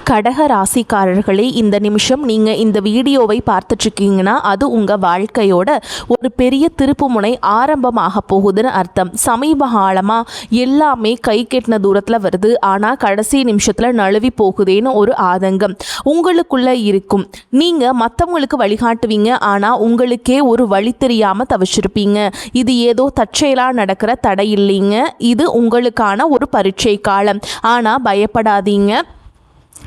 கடக ராசிக்காரர்களே, இந்த நிமிஷம் நீங்கள் இந்த வீடியோவை பார்த்துட்ருக்கீங்கன்னா அது உங்கள் வாழ்க்கையோட ஒரு பெரிய திருப்புமுனை ஆரம்பமாக போகுதுன்னு அர்த்தம். சமீப காலமாக எல்லாமே கை கெட்டின தூரத்தில் வருது, ஆனால் கடைசி நிமிஷத்தில் நழுவி போகுதேன்னு ஒரு ஆதங்கம் உங்களுக்குள்ளே இருக்கும். நீங்கள் மற்றவங்களுக்கு வழிகாட்டுவீங்க, ஆனால் உங்களுக்கே ஒரு வழி தெரியாமல் தவிச்சிருப்பீங்க. இது ஏதோ தற்செயலாக நடக்கிற தடை இல்லைங்க, இது உங்களுக்கான ஒரு பரீட்சை காலம். ஆனால் பயப்படாதீங்க,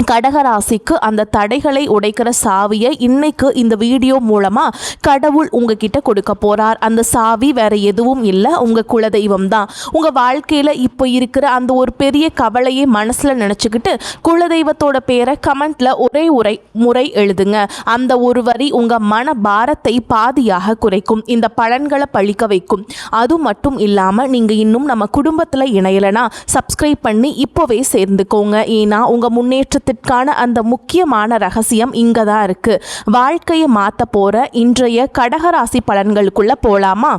கடகராசிக்கு அந்த தடைகளை உடைக்கிற சாவியை இன்னைக்கு இந்த வீடியோ மூலமாக கடவுள் உங்ககிட்ட கொடுக்க போகிறார். அந்த சாவி வேற எதுவும் இல்லை, உங்கள் குலதெய்வம் தான். உங்கள் வாழ்க்கையில் இப்போ இருக்கிற அந்த ஒரு பெரிய கவலையை மனசில் நினச்சிக்கிட்டு குலதெய்வத்தோட பேரை கமெண்ட்டில் ஒரே முறை எழுதுங்க. அந்த ஒரு வரி உங்கள் மன பாரத்தை பாதியாக குறைக்கும், இந்த பலன்களை பழிக்க வைக்கும். அது மட்டும் இல்லாமல் நீங்கள் இன்னும் நம்ம குடும்பத்தில் இணையலைன்னா சப்ஸ்கிரைப் பண்ணி இப்போவே சேர்ந்துக்கோங்க. ஏன்னா உங்கள் முன்னேற்ற அந்த முக்கியமான ரகசியம் இங்க தான் இருக்கு. வாழ்க்கையை மாத்த போற இன்றைய கடகராசி பலன்களுக்குள்ள போலாமா?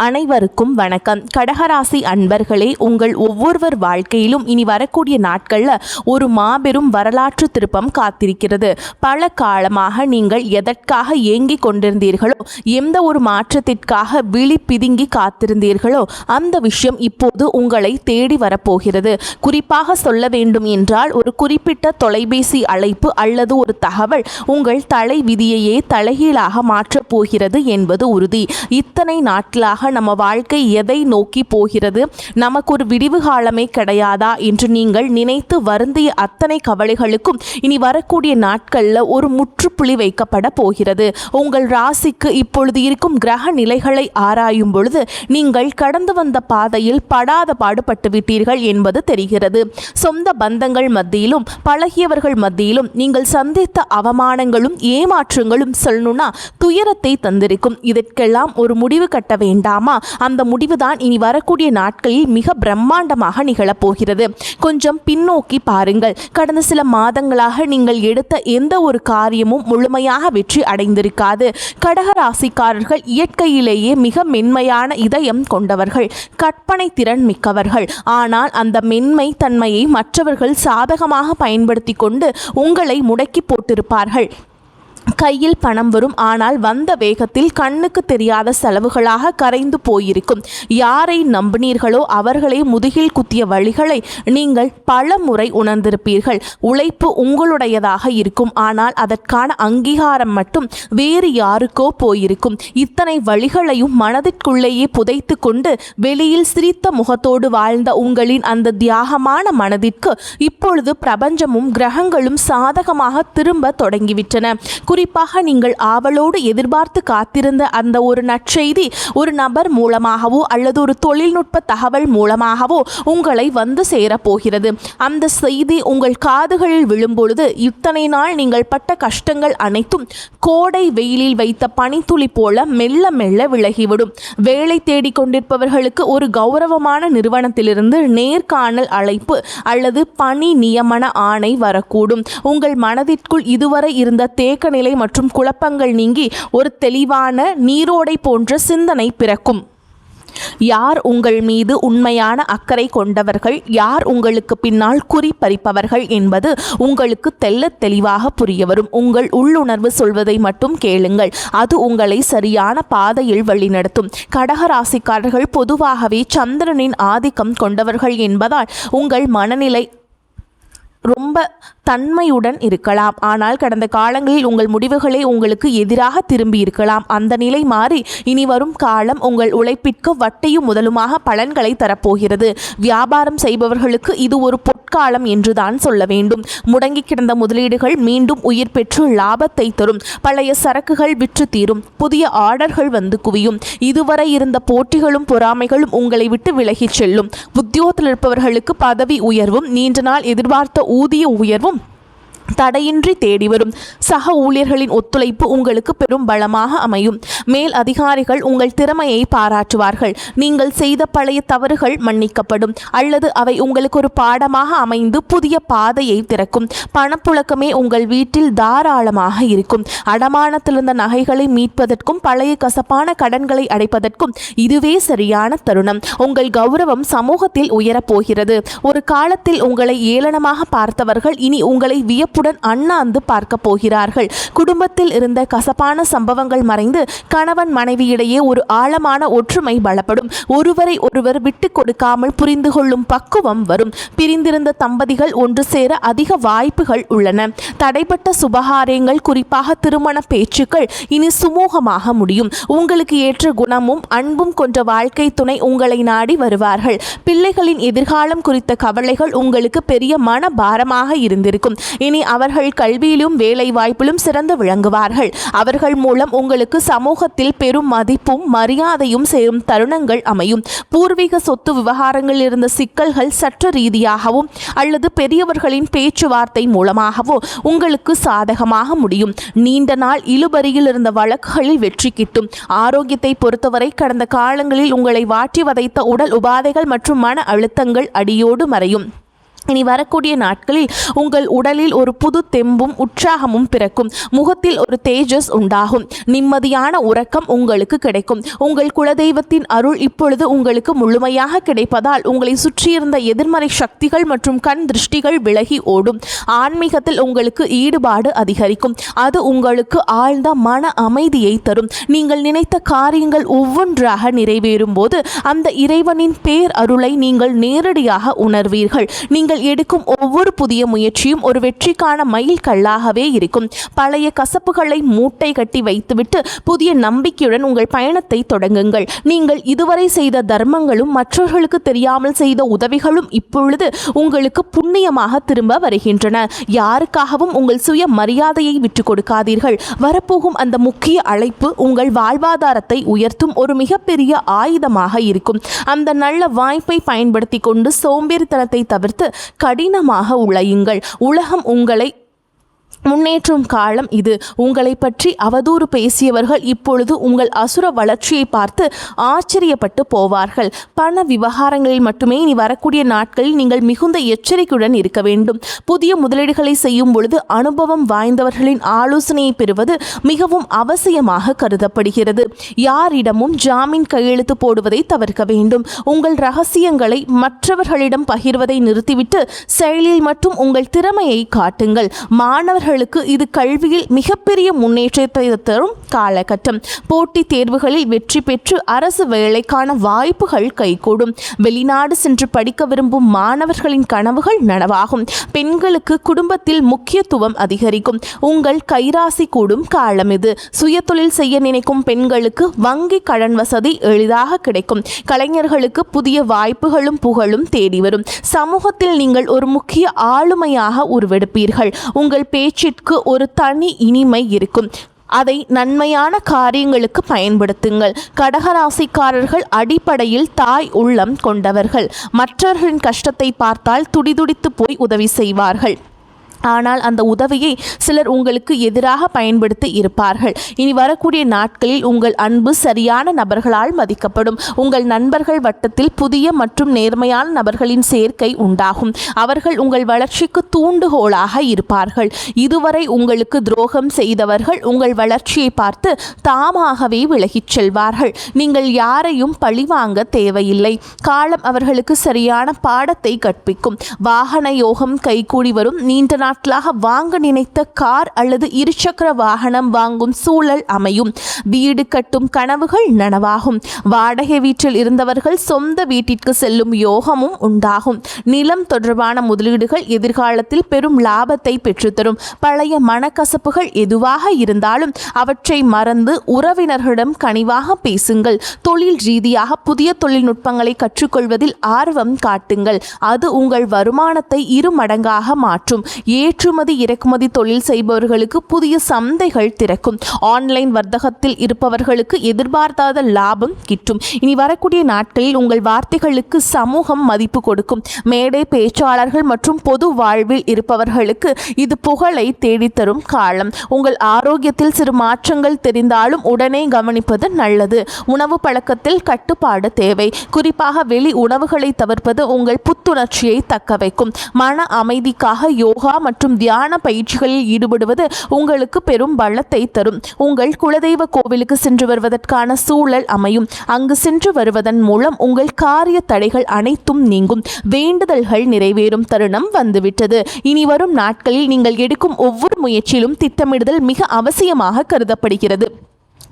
அனைவருக்கும் வணக்கம். கடகராசி அன்பர்களே, உங்கள் ஒவ்வொருவர் வாழ்க்கையிலும் இனி வரக்கூடிய நாட்களில் ஒரு மாபெரும் வரலாற்று திருப்பம் காத்திருக்கிறது. பல காலமாக நீங்கள் எதற்காக ஏங்கி கொண்டிருந்தீர்களோ, எந்த ஒரு மாற்றத்திற்காக விழி பிதுங்கி காத்திருந்தீர்களோ, அந்த விஷயம் இப்போது உங்களை தேடி வரப்போகிறது. குறிப்பாக சொல்ல வேண்டும் என்றால், ஒரு குறிப்பிட்ட தொலைபேசி அழைப்பு அல்லது ஒரு தகவல் உங்கள் தலை விதியையே தலைகீழாக மாற்றப் போகிறது என்பது உறுதி. இத்தனை நாட்கள் நம்ம வாழ்க்கை எதை நோக்கி போகிறது, நமக்கு ஒரு விடிவு காலமே கிடையாதா என்று நீங்கள் நினைத்து வருந்திய அத்தனை கவலைகளுக்கும் இனி வரக்கூடிய நாட்களில் ஒரு முற்றுப்புள்ளி வைக்கப்பட போகிறது. உங்கள் ராசிக்கு இப்பொழுது இருக்கும் கிரக நிலைகளை ஆராயும் பொழுது நீங்கள் கடந்து வந்த பாதையில் படாத பாடுபட்டு விட்டீர்கள் என்பது தெரிகிறது. சொந்த பந்தங்கள் மத்தியிலும் பழகியவர்கள் மத்தியிலும் நீங்கள் சந்தித்த அவமானங்களும் ஏமாற்றங்களும் சொல்லணும்னா துயரத்தை தந்திருக்கும். இதற்கெல்லாம் ஒரு முடிவு கட்ட வேண்டாமா? அந்த முடிவுதான் இனி வரக்கூடிய நாட்களில் மிக பிரம்மாண்டமாக நிகழப்போகிறது. கொஞ்சம் பின்னோக்கி பாருங்கள். கடந்த சில மாதங்களாக நீங்கள் எடுத்த எந்த ஒரு காரியமும் முழுமையாக வெற்றி அடைந்திருக்காது. கடகராசிக்காரர்கள் இயற்கையிலேயே மிக மென்மையான இதயம் கொண்டவர்கள், கற்பனை திறன் மிக்கவர்கள். ஆனால் அந்த மென்மை தன்மையை மற்றவர்கள் சாதகமாக பயன்படுத்தி கொண்டு உங்களை முடக்கி போட்டிருப்பார்கள். கையில் பணம் வரும், ஆனால் வந்த வேகத்தில் கண்ணுக்கு தெரியாத செலவுகளாக கரைந்து போயிருக்கும். யாரை நம்பினீர்களோ அவர்களை முதுகில் குத்திய வழிகளை நீங்கள் பல முறை உணர்ந்திருப்பீர்கள். உழைப்பு உங்களுடையதாக இருக்கும், ஆனால் அதற்கான அங்கீகாரம் மட்டும் வேறு யாருக்கோ போயிருக்கும். இத்தனை வழிகளையும் மனதிற்குள்ளேயே புதைத்து கொண்டு வெளியில் சிரித்த முகத்தோடு வாழ்ந்த உங்களின் அந்த தியாகமான மனதிற்கு இப்பொழுது பிரபஞ்சமும் கிரகங்களும் சாதகமாக திரும்ப தொடங்கிவிட்டன. குறிப்பாக நீங்கள் ஆவலோடு எதிர்பார்த்து காத்திருந்த அந்த ஒரு நற்செய்தி ஒரு நபர் மூலமாகவோ அல்லது ஒரு தொழில்நுட்ப தகவல் மூலமாகவோ உங்களை வந்து சேரப்போகிறது. அந்த செய்தி உங்கள் காதுகளில் விழும்பொழுது இத்தனை நாள் நீங்கள் பட்ட கஷ்டங்கள் அனைத்தும் கோடை வெயிலில் வைத்த பனித்துளி போல மெல்ல மெல்ல விலகிவிடும். வேலை தேடிக்கொண்டிருப்பவர்களுக்கு ஒரு கௌரவமான நிறுவனத்திலிருந்து நேர்காணல் அழைப்பு அல்லது பணி நியமன ஆணை வரக்கூடும். உங்கள் மனதிற்குள் இதுவரை இருந்த தேக்க நிலை மற்றும் குழப்பங்கள் நீங்கி ஒரு தெளிவான நீரோடை போன்ற சிந்தனை பிறக்கும். யார் உங்கள் மீது உண்மையான அக்கறை கொண்டவர்கள், யார் உங்களுக்கு பின்னால் குறி பறிப்பவர்கள் என்பது உங்களுக்கு தெள்ளத் தெளிவாக புரிய வரும். உங்கள் உள்ளுணர்வு சொல்வதை மட்டும் கேளுங்கள், அது உங்களை சரியான பாதையில் வழிநடத்தும். கடகராசிக்காரர்கள் பொதுவாகவே சந்திரனின் ஆதிக்கம் கொண்டவர்கள் என்பதால் உங்கள் மனநிலை ரொம்ப தன்மையுடன் இருக்கலாம். ஆனால் கடந்த காலங்களில் உங்கள் முடிவுகளே உங்களுக்கு எதிராக திரும்பி இருக்கலாம். அந்த நிலை மாறி இனி வரும் காலம் உங்கள் உழைப்பிற்கு வட்டியும் முதலுமாக பலன்களை தரப்போகிறது. வியாபாரம் செய்பவர்களுக்கு இது ஒரு பொற்காலம் என்றுதான் சொல்ல வேண்டும். முடங்கி கிடந்த முதலீடுகள் மீண்டும் உயிர் பெற்று லாபத்தை தரும். பழைய சரக்குகள் விற்று தீரும். புதிய ஆர்டர்கள் வந்து குவியும். இதுவரை இருந்த போட்டிகளும் பொறாமைகளும் உங்களை விட்டு விலகிச் செல்லும். உத்தியோகத்தில் இருப்பவர்களுக்கு பதவி உயர்வும், நீண்ட நாள் எதிர்பார்த்த ஊதிய உயர்வும் தடையின்றி தேடி வரும். சக ஊழியர்களின் ஒத்துழைப்பு உங்களுக்கு பெரும் பலமாக அமையும். மேல் அதிகாரிகள் உங்கள் திறமையை பாராட்டுவார்கள். நீங்கள் செய்த பழைய தவறுகள் மன்னிக்கப்படும் அல்லது அவை உங்களுக்கு ஒரு பாடமாக அமைந்து புதிய பாதையை திறக்கும். பணப்புழக்கமே உங்கள் வீட்டில் தாராளமாக இருக்கும். அடமானத்திலிருந்த நகைகளை மீட்பதற்கும் பழைய கசப்பான கடன்களை அடைப்பதற்கும் இதுவே சரியான தருணம். உங்கள் கௌரவம் சமூகத்தில் உயரப்போகிறது. ஒரு காலத்தில் உங்களை ஏளனமாக பார்த்தவர்கள் இனி உங்களை வியப்புடன் அண்ணாந்து பார்க்க போகிறார்கள். குடும்பத்தில் இருந்த கசப்பான சம்பவங்கள் மறைந்து கணவன் மனைவியிடையே ஒரு ஆழமான ஒற்றுமை பலப்படும். ஒருவரை ஒருவர் விட்டு கொடுக்காமல் புரிந்து கொள்ளும் பக்குவம் வரும். பிரிந்திருந்த தம்பதிகள் ஒன்று சேர அதிக வாய்ப்புகள் உள்ளன. தடைப்பட்ட சுபகாரியங்கள், குறிப்பாக திருமண பேச்சுக்கள் இனி சுமூகமாக முடியும். உங்களுக்கு ஏற்ற குணமும் அன்பும் கொண்ட வாழ்க்கை துணை உங்களை நாடி வருவார்கள். பிள்ளைகளின் எதிர்காலம் குறித்த கவலைகள் உங்களுக்கு பெரிய மன பாரமாக இருந்திருக்கும். இனி அவர்கள் கல்வியிலும் வேலை வாய்ப்பிலும் சிறந்து விளங்குவார்கள். அவர்கள் மூலம் உங்களுக்கு சமூகத்தில் பெரும் மதிப்பும் மரியாதையும் சேரும் தருணங்கள் அமையும். பூர்வீக சொத்து விவகாரங்களில் இருந்த சிக்கல்கள் சட்ட ரீதியாகவும் அல்லது பெரியவர்களின் பேச்சுவார்த்தை மூலமாகவோ உங்களுக்கு சாதகமாக முடியும். நீண்ட நாள் இழுபறியில் இருந்த வழக்குகளில் வெற்றி கிட்டும். ஆரோக்கியத்தை பொறுத்தவரை கடந்த காலங்களில் உங்களை வாட்டி வதைத்த உடல் உபாதைகள் மற்றும் மன அழுத்தங்கள் அடியோடு மறையும். இனி வரக்கூடிய நாட்களில் உங்கள் உடலில் ஒரு புது தெம்பும் உற்சாகமும் பிறக்கும். முகத்தில் ஒரு தேஜஸ் உண்டாகும். நிம்மதியான உறக்கம் உங்களுக்கு கிடைக்கும். உங்கள் குலதெய்வத்தின் அருள் இப்பொழுது உங்களுக்கு முழுமையாக கிடைப்பதால் உங்களை சுற்றியிருந்த எதிர்மறை சக்திகள் மற்றும் கண் திருஷ்டிகள் விலகி ஓடும். ஆன்மீகத்தில் உங்களுக்கு ஈடுபாடு அதிகரிக்கும். அது உங்களுக்கு ஆழ்ந்த மன அமைதியை தரும். நீங்கள் நினைத்த காரியங்கள் ஒவ்வொன்றாக நிறைவேறும் போது அந்த இறைவனின் பேர் அருளை நீங்கள் நேரடியாக உணர்வீர்கள். நீங்கள் எடுக்கும் ஒவ்வொரு புதிய முயற்சியும் ஒரு வெற்றிக்கான மைல் கல்லாகவே இருக்கும். பழைய கசப்புகளை மூட்டை கட்டி வைத்துவிட்டு புதிய நம்பிக்கையுடன் உங்கள் பயணத்தை தொடங்குங்கள். நீங்கள் இதுவரை செய்த தர்மங்களும் மற்றவர்களுக்கு தெரியாமல் செய்த உதவிகளும் இப்பொழுது உங்களுக்கு புண்ணியமாக திரும்ப வருகின்றன. யாருக்காகவும் உங்கள் சுய மரியாதையை விட்டுக் கொடுக்காதீர்கள். வரப்போகும் அந்த முக்கிய அழைப்பு உங்கள் வாழ்வாதாரத்தை உயர்த்தும் ஒரு மிகப்பெரிய ஆயுதமாக இருக்கும். அந்த நல்ல வாய்ப்பை பயன்படுத்தி கொண்டு சோம்பேறித்தனத்தை தவிர்த்து கடினமாக உழையுங்கள். உலகம் உங்களை முன்னேற்றும் காலம் இது. உங்களை பற்றி அவதூறு பேசியவர்கள் இப்பொழுது உங்கள் அசுர வளர்ச்சியை பார்த்து ஆச்சரியப்பட்டு போவார்கள். பண விவகாரங்களில் மட்டுமே இனி வரக்கூடிய நாட்களில் நீங்கள் மிகுந்த எச்சரிக்கையுடன் இருக்க வேண்டும். புதிய முதலீடுகளை செய்யும் பொழுது அனுபவம் வாய்ந்தவர்களின் ஆலோசனையை பெறுவது மிகவும் அவசியமாக கருதப்படுகிறது. யாரிடமும் ஜாமீன் கையெழுத்து போடுவதை தவிர்க்க வேண்டும். உங்கள் ரகசியங்களை மற்றவர்களிடம் பகிர்வதை நிறுத்திவிட்டு செயலில் மட்டும் உங்கள் திறமையை காட்டுங்கள். மாணவர்கள் இது கல்வியில் மிகப்பெரிய முன்னேற்றத்தை தரும் காலகட்டம். போட்டித் தேர்வுகளில் வெற்றி பெற்று அரசு வேலைக்கான வாய்ப்புகள் கைகூடும். வெளிநாடு சென்று படிக்க விரும்பும் மாணவர்களின் கனவுகள் நனவாகும். பெண்களுக்கு குடும்பத்தில் முக்கியத்துவம் அதிகரிக்கும். உங்கள் கைராசி கூடும் காலம் இது. சுயதொழில் செய்ய நினைக்கும் பெண்களுக்கு வங்கி கடன் வசதி எளிதாக கிடைக்கும். கலைஞர்களுக்கு புதிய வாய்ப்புகளும் புகழும் தேடி வரும். சமூகத்தில் நீங்கள் ஒரு முக்கிய ஆளுமையாக உருவெடுப்பீர்கள். உங்கள் பேச்சிற்கு ஒரு தனி இனிமை இருக்கும். அதை நன்மையான காரியங்களுக்கு பயன்படுத்துங்கள். கடகராசிக்காரர்கள் அடிப்படையில் தாய் உள்ளம் கொண்டவர்கள். மற்றவர்களின் கஷ்டத்தை பார்த்தால் துடிதுடித்து போய் உதவி செய்வார்கள். ஆனால் அந்த உதவியை சிலர் உங்களுக்கு எதிராக பயன்படுத்தி இருப்பார்கள். இனி வரக்கூடிய நாட்களில் உங்கள் அன்பு சரியான நபர்களால் மதிக்கப்படும். உங்கள் நண்பர்கள் வட்டத்தில் புதிய மற்றும் நேர்மையான நபர்களின் சேர்க்கை உண்டாகும். அவர்கள் உங்கள் வளர்ச்சிக்கு தூண்டுகோலாக இருப்பார்கள். இதுவரை உங்களுக்கு துரோகம் செய்தவர்கள் உங்கள் வளர்ச்சியை பார்த்து தாமாகவே விலகிச் செல்வார்கள். நீங்கள் யாரையும் பழிவாங்க தேவையில்லை. காலம் அவர்களுக்கு சரியான பாடத்தை கற்பிக்கும். வாகன யோகம் கைகூடி வரும். நீண்ட நாட்களாக வாங்க நினைத்த கார் அல்லது இருசக்கர வாகனம் வாங்கும் சூழல் அமையும். வீடு கட்டும் கனவுகள் நனவாகும். வாடகை வீட்டில் இருந்தவர்கள் சொந்த வீட்டிற்கு செல்லும் யோகமும் உண்டாகும். நிலம் தொடர்பான முதலீடுகள் எதிர்காலத்தில் பெரும் லாபத்தை பெற்றுத்தரும். பழைய மனக்கசப்புகள் எதுவாக இருந்தாலும் அவற்றை மறந்து உறவினர்களிடம் கனிவாக பேசுங்கள். தொழில் ரீதியாக புதிய தொழில்நுட்பங்களை கற்றுக்கொள்வதில் ஆர்வம் காட்டுங்கள். அது உங்கள் வருமானத்தை 2 மடங்காக மாற்றும். ஏற்றுமதி இறக்குமதி தொழில் செய்பவர்களுக்கு புதிய சந்தைகள் திறக்கும். ஆன்லைன் வர்த்தகத்தில் இருப்பவர்களுக்கு எதிர்பார்த்தாத லாபம் கிட்டும். இனி வரக்கூடிய நாட்களில் உங்கள் வார்த்தைகளுக்கு சமூகம் மதிப்பு கொடுக்கும். மேடை பேச்சாளர்கள் மற்றும் பொது வாழ்வில் இருப்பவர்களுக்கு இது புகழை தேடித்தரும் காலம். உங்கள் ஆரோக்கியத்தில் சிறு மாற்றங்கள் தெரிந்தாலும் உடனே கவனிப்பது நல்லது. உணவு பழக்கத்தில் கட்டுப்பாடு தேவை. குறிப்பாக வெளி உணவுகளை தவிர்ப்பது உங்கள் புத்துணர்ச்சியை தக்க வைக்கும். மன அமைதிக்காக யோகா மற்றும் தியான பயிற்சிகளில் ஈடுபடுவது உங்களுக்கு பெரும் பலத்தை தரும். உங்கள் குலதெய்வ கோவிலுக்கு சென்று வருவதற்கான சூழல் அமையும். அங்கு சென்று வருவதன் மூலம் உங்கள் காரிய தடைகள் அனைத்தும் நீங்கும். வேண்டுதல்கள் நிறைவேறும் தருணம் வந்துவிட்டது. இனி வரும் நாட்களில் நீங்கள் எடுக்கும் ஒவ்வொரு முயற்சியிலும் திட்டமிடுதல் மிக அவசியமாக கருதப்படுகிறது.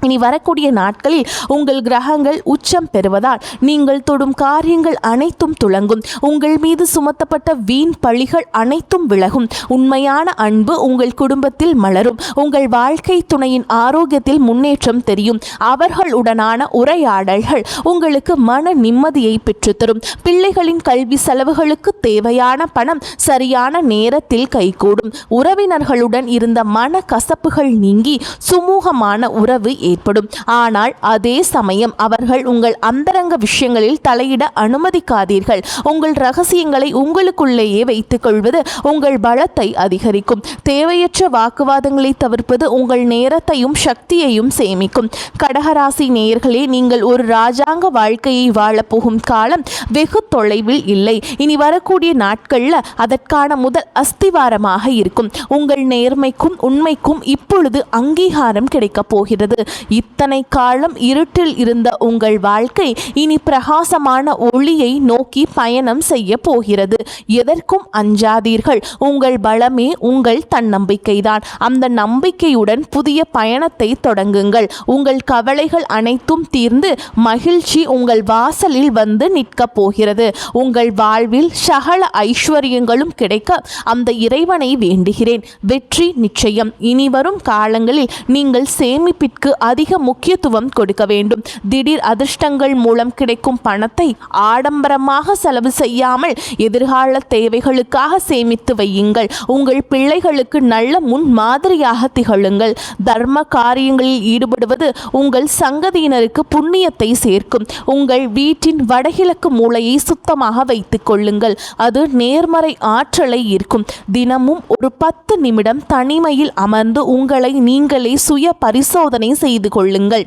இனி வரக்கூடிய நாட்களில் உங்கள் கிரகங்கள் உச்சம் பெறுவதால் நீங்கள் தொடும் காரியங்கள் அனைத்தும் துலங்கும். உங்கள் மீது சுமத்தப்பட்ட வீண் பழிகள் அனைத்தும் விலகும். உண்மையான அன்பு உங்கள் குடும்பத்தில் மலரும். உங்கள் வாழ்க்கை துணையின் ஆரோக்கியத்தில் முன்னேற்றம் தெரியும். அவர்களுடனான உரையாடல்கள் உங்களுக்கு மன நிம்மதியை பெற்றுத்தரும். பிள்ளைகளின் கல்வி செலவுகளுக்கு தேவையான பணம் சரியான நேரத்தில் கைகூடும். உறவினர்களுடன் இருந்த மன கசப்புகள் நீங்கி சுமூகமான உறவு ஏற்படும். ஆனால் அதே சமயம் அவர்கள் உங்கள் அந்தரங்க விஷயங்களில் தலையிட அனுமதிக்காதீர்கள். உங்கள் ரகசியங்களை உங்களுக்குள்ளேயே வைத்துக் கொள்வது உங்கள் பலத்தை அதிகரிக்கும். தேவையற்ற வாக்குவாதங்களை தவிர்ப்பது உங்கள் நேரத்தையும் சக்தியையும் சேமிக்கும். கடகராசி நேயர்களே, நீங்கள் ஒரு ராஜாங்க வாழ்க்கையை வாழப்போகும் காலம் வெகு தொலைவில் இல்லை. இனி வரக்கூடிய நாட்களில் அதற்கான முதல் அஸ்திவாரமாக இருக்கும். உங்கள் நேர்மைக்கும் உண்மைக்கும் இப்பொழுது அங்கீகாரம் கிடைக்கப் போகிறது. இத்தனை காலம் இருட்டில் இருந்த உங்கள் வாழ்க்கை இனி பிரகாசமான ஒளியை நோக்கி பயணம் செய்ய போகிறது. எதற்கும் அஞ்சாதீர்கள். உங்கள் பலமே உங்கள் தன்னம்பிக்கைதான். அந்த நம்பிக்கையுடன் புதிய பயணத்தை தொடங்குங்கள். உங்கள் கவலைகள் அனைத்தும் தீர்ந்து மகிழ்ச்சி உங்கள் வாசலில் வந்து நிற்கப் போகிறது. உங்கள் வாழ்வில் சகல ஐஸ்வர்யங்களும் கிடைக்க அந்த இறைவனை வேண்டுகிறேன். வெற்றி நிச்சயம். இனி வரும் காலங்களில் நீங்கள் சேமிப்பிற்கு அதிக முக்கியத்துவம் கொடுக்க வேண்டும். திடீர் அதிர்ஷ்டங்கள் மூலம் கிடைக்கும் பணத்தை ஆடம்பரமாக செலவு செய்யாமல் எதிர்கால தேவைகளுக்காக சேமித்து வையுங்கள். உங்கள் பிள்ளைகளுக்கு நல்ல முன் மாதிரியாக திகழுங்கள். தர்ம காரியங்களில் ஈடுபடுவது உங்கள் சங்கதியினருக்கு புண்ணியத்தை சேர்க்கும். உங்கள் வீட்டின் வடகிழக்கு மூலையை சுத்தமாக வைத்துக் கொள்ளுங்கள். அது நேர்மறை ஆற்றலை ஈர்க்கும். தினமும் ஒரு 10 நிமிடம் தனிமையில் அமர்ந்து உங்களை நீங்களே சுய பரிசோதனை செய்து கொள்ளுங்கள்.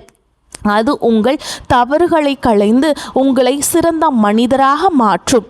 அது உங்கள் தவறுகளை களைந்து உங்களை சிறந்த மனிதராக மாற்றும்.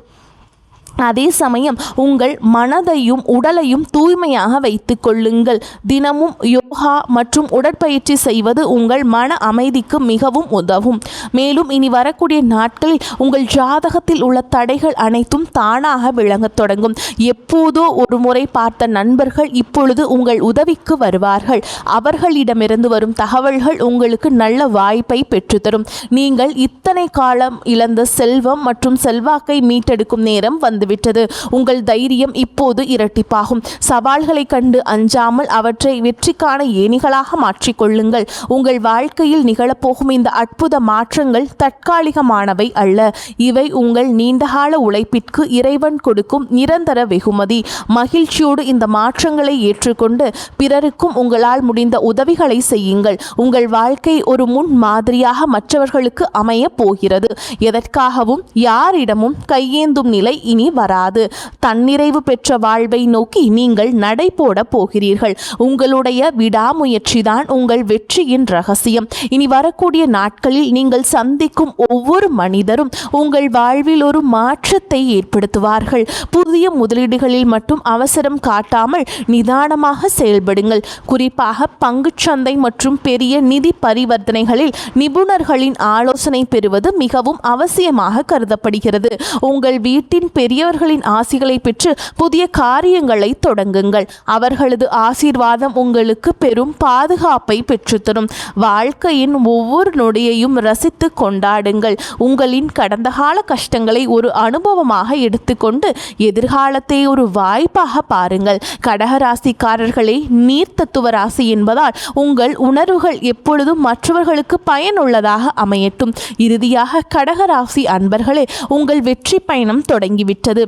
அதே சமயம் உங்கள் மனதையும் உடலையும் தூய்மையாக வைத்துக் கொள்ளுங்கள். தினமும் யோகா மற்றும் உடற்பயிற்சி செய்வது உங்கள் மன அமைதிக்கு மிகவும் உதவும். மேலும் இனி வரக்கூடிய நாட்களில் உங்கள் ஜாதகத்தில் உள்ள தடைகள் அனைத்தும் தானாக விளங்கத் தொடங்கும். எப்போதோ ஒரு முறை பார்த்த நண்பர்கள் இப்பொழுது உங்கள் உதவிக்கு வருவார்கள். அவர்களிடமிருந்து வரும் தகவல்கள் உங்களுக்கு நல்ல வாய்ப்பை பெற்றுத்தரும். நீங்கள் இத்தனை காலம் இழந்த செல்வம் மற்றும் செல்வாக்கை மீட்டெடுக்கும் நேரம் வந்து விட்டது. உங்கள் தைரியம் இப்போது இரட்டிப்பாகும். சவால்களை கண்டு அஞ்சாமல் அவற்றை வெற்றிக்கான ஏணிகளாக மாற்றிக்கொள்ளுங்கள். உங்கள் வாழ்க்கையில் நிகழப்போகும் இந்த அற்புத மாற்றங்கள் தற்காலிகமானவை அல்ல. இவை உங்கள் நீண்டகால உழைப்பிற்கு இறைவன் கொடுக்கும் நிரந்தர வெகுமதி. மகிழ்ச்சியோடு இந்த மாற்றங்களை ஏற்றுக்கொண்டு பிறருக்கும் உங்களால் முடிந்த உதவிகளை செய்யுங்கள். உங்கள் வாழ்க்கை ஒரு முன் மாதிரியாக மற்றவர்களுக்கு அமைய போகிறது. எதற்காகவும் யாரிடமும் கையேந்தும் நிலை இனி வராது. தன்னிறைவு பெற்ற வாழ்வை நோக்கி நீங்கள் நடை போட போகிறீர்கள். உங்களுடைய விடாமுயற்சிதான் உங்கள் வெற்றியின் ரகசியம். இனி வரக்கூடிய நாட்களில் நீங்கள் சந்திக்கும் ஒவ்வொரு மனிதரும் உங்கள் வாழ்வில் ஒரு மாற்றத்தை ஏற்படுத்துவார்கள். புதிய முதலீடுகளில் மட்டும் அவசரம் காட்டாமல் நிதானமாக செயல்படுங்கள். குறிப்பாக பங்குச்சந்தை மற்றும் பெரிய நிதி பரிவர்த்தனைகளில் நிபுணர்களின் ஆலோசனை பெறுவது மிகவும் அவசியமாக கருதப்படுகிறது. உங்கள் வீட்டின் பெரியவர்களின் ஆசிகளை பெற்று புதிய காரியங்களை தொடங்குங்கள். அவர்களது ஆசீர்வாதம் உங்களுக்கு பெரும் பாதுகாப்பை பெற்றுத்தரும். வாழ்க்கையின் ஒவ்வொரு நொடியையும் ரசித்து கொண்டாடுங்கள். உங்களின் கடந்த கால கஷ்டங்களை ஒரு அனுபவமாக எடுத்துக்கொண்டு எதிர்காலத்தை ஒரு வாய்ப்பாக பாருங்கள். கடகராசிக்காரர்களே, நீர் தத்துவ ராசி என்பதால் உங்கள் உணர்வுகள் எப்பொழுதும் மற்றவர்களுக்கு பயனுள்ளதாக அமையட்டும். இறுதியாக கடகராசி அன்பர்களே, உங்கள் வெற்றி பயணம் தொடங்கிவிட்டது.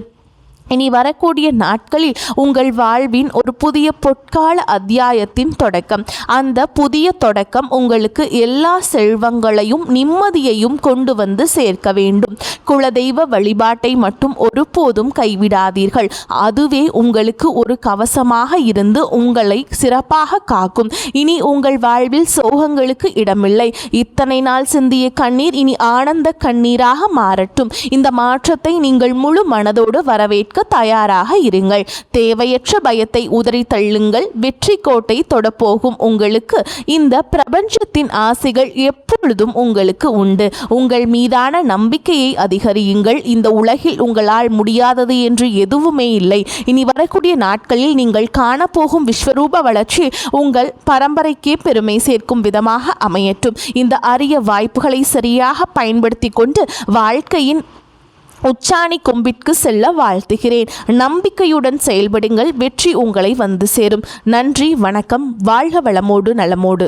இனி வரக்கூடிய நாட்களில் உங்கள் வாழ்வின் ஒரு புதிய பொற்கால அத்தியாயத்தின் தொடக்கம். அந்த புதிய தொடக்கம் உங்களுக்கு எல்லா செல்வங்களையும் நிம்மதியையும் கொண்டு வந்து சேர்க்க வேண்டும். குலதெய்வ வழிபாட்டை மட்டும் ஒருபோதும் கைவிடாதீர்கள். அதுவே உங்களுக்கு ஒரு கவசமாக இருந்து உங்களை சிறப்பாக காக்கும். இனி உங்கள் வாழ்வில் சோகங்களுக்கு இடமில்லை. இத்தனை நாள் சிந்திய கண்ணீர் இனி ஆனந்த கண்ணீராக மாறட்டும். இந்த மாற்றத்தை நீங்கள் முழு மனதோடு வரவேற்க தயாராக இருங்கள். தேவையற்ற பயத்தை உதறி தள்ளுங்கள். வெற்றி கோட்டை தொடப்போகும் உங்களுக்கு இந்த பிரபஞ்சத்தின் ஆசைகள் எப்பொழுதும் உங்களுக்கு உண்டு. உங்கள் மீதான நம்பிக்கையை அதிகரியுங்கள். இந்த உலகில் உங்களால் முடியாதது என்று எதுவுமே இல்லை. இனி வரக்கூடிய நாட்களில் நீங்கள் காணப்போகும் விஸ்வரூப வளர்ச்சி உங்கள் பரம்பரைக்கே பெருமை சேர்க்கும் விதமாக அமையட்டும். இந்த அரிய வாய்ப்புகளை சரியாக பயன்படுத்தி கொண்டு வாழ்க்கையின் உச்சாணி கொம்பிற்கு செல்ல வாழ்த்துகிறேன். நம்பிக்கையுடன் செயல்படுங்கள். வெற்றி உங்களை வந்து சேரும். நன்றி, வணக்கம். வாழ்க வளமோடு நலமோடு.